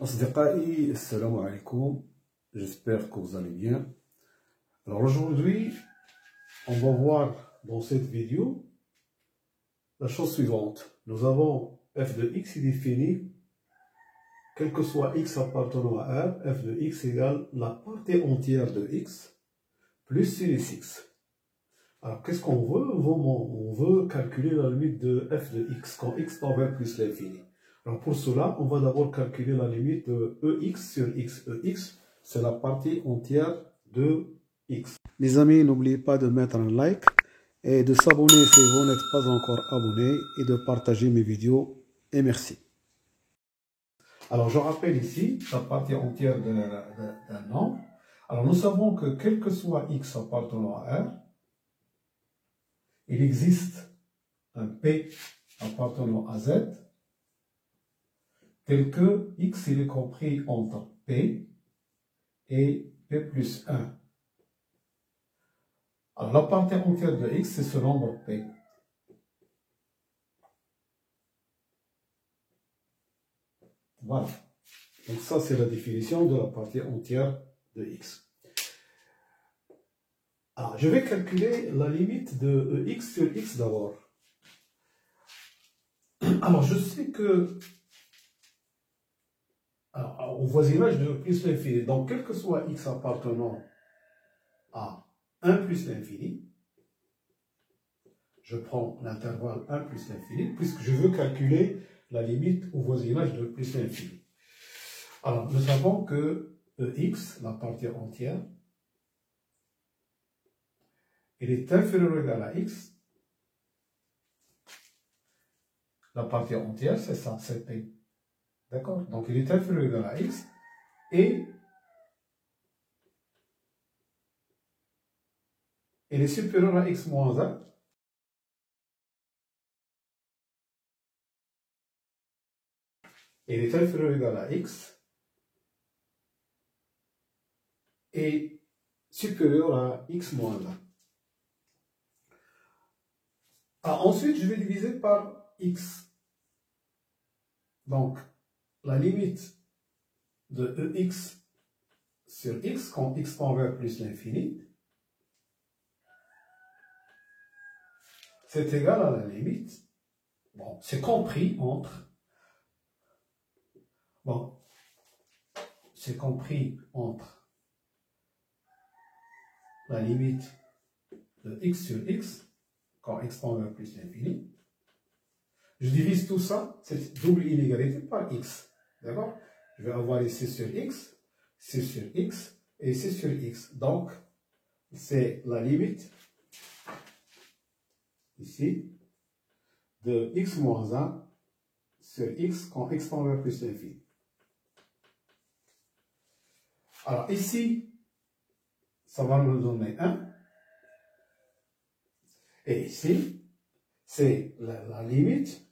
أصدقائي السلام عليكم, j'espère que vous allez bien. Alors aujourd'hui, on va voir dans cette vidéo la chose suivante. Nous avons f de x est défini, quel que soit x appartenant à R, f de x égale la partie entière de x plus sinus x. Alors qu'est-ce qu'on veut? On veut calculer la limite de f de x quand x tend vers plus l'infini. Alors pour cela, on va d'abord calculer la limite de EX sur X. EX, c'est la partie entière de X. Les amis, n'oubliez pas de mettre un like et de s'abonner si vous n'êtes pas encore abonné et de partager mes vidéos. Et merci. Alors je rappelle ici la partie entière d'un nombre. Alors nous savons que quel que soit X appartenant à R, il existe un P appartenant à Z, tel que x il est compris entre p et p plus 1. Alors la partie entière de x, c'est ce nombre p. Voilà. Donc ça, c'est la définition de la partie entière de x. Alors, je vais calculer la limite de x sur x d'abord. Alors, je sais que au voisinage de plus l'infini, donc quel que soit x appartenant à 1 plus l'infini, je prends l'intervalle 1 plus l'infini, puisque je veux calculer la limite au voisinage de plus l'infini. Alors, nous savons que x, la partie entière, elle est inférieure ou égale à x. La partie entière, c'est ça, c'est p. D'accord? Donc, il est inférieur ou égal à x. Et il est supérieur à x moins 1. Il est inférieur ou égal à x. Et supérieur à x moins 1. Ensuite, je vais diviser par x. Donc, la limite de ex sur x, quand x tend vers plus l'infini, c'est égal à la limite, bon, c'est compris entre, la limite de x sur x, quand x tend vers plus l'infini. Je divise tout ça, cette double inégalité, par x. D'accord? Je vais avoir ici sur x, c sur x, et c sur x. Donc, c'est la limite, ici, de x moins 1 sur x quand x tend vers plus l'infini. Alors, ici, ça va nous donner 1. Et ici, c'est la limite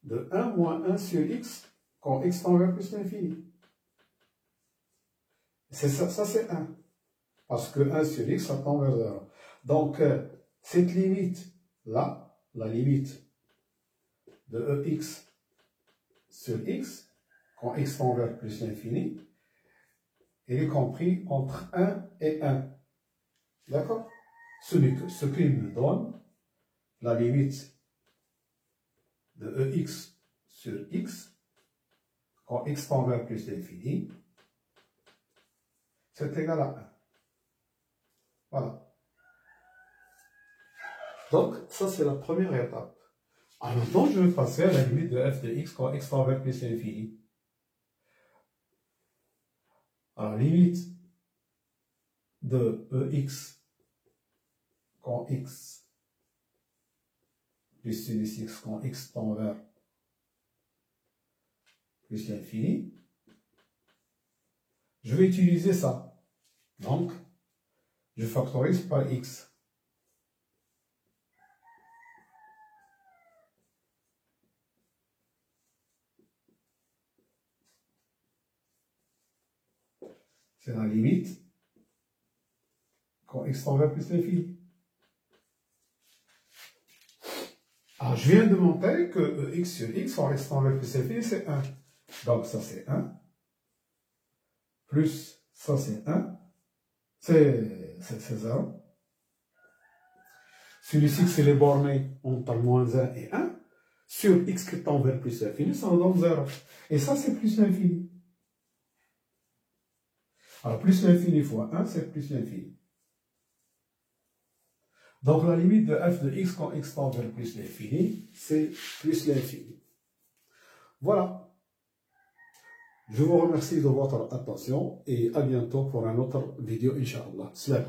de 1 moins 1 sur x quand x tend vers plus l'infini. C'est ça, c'est 1. Parce que 1 sur x, ça tend vers 0. Donc, cette limite-là, la limite de ex sur x, quand x tend vers plus l'infini, elle est comprise entre 1 et 1. D'accord? Ce qui me donne la limite de ex sur x, quand x tend vers plus l'infini, c'est égal à 1. Voilà. Donc, ça c'est la première étape. Alors maintenant, je vais passer à la limite de f de x quand x tend vers plus l'infini. Alors, limite de ex quand x plus sinus x quand x tend vers plus l'infini. Je vais utiliser ça. Donc, je factorise par x. C'est la limite quand x tend vers plus l'infini. Alors, je viens de montrer que x sur x, quand x tend vers plus l'infini, c'est 1. Donc ça c'est 1. Plus ça c'est 1. C'est 0. Celui-ci, c'est les bornées entre moins 1 et 1. Sur x qui tend vers plus l'infini, ça nous donne 0. Et ça, c'est plus l'infini. Alors, plus l'infini fois 1, c'est plus l'infini. Donc, la limite de f de x quand x tend vers plus l'infini, c'est plus l'infini. Voilà. Je vous remercie de votre attention et à bientôt pour une autre vidéo, Inch'Allah. Salam.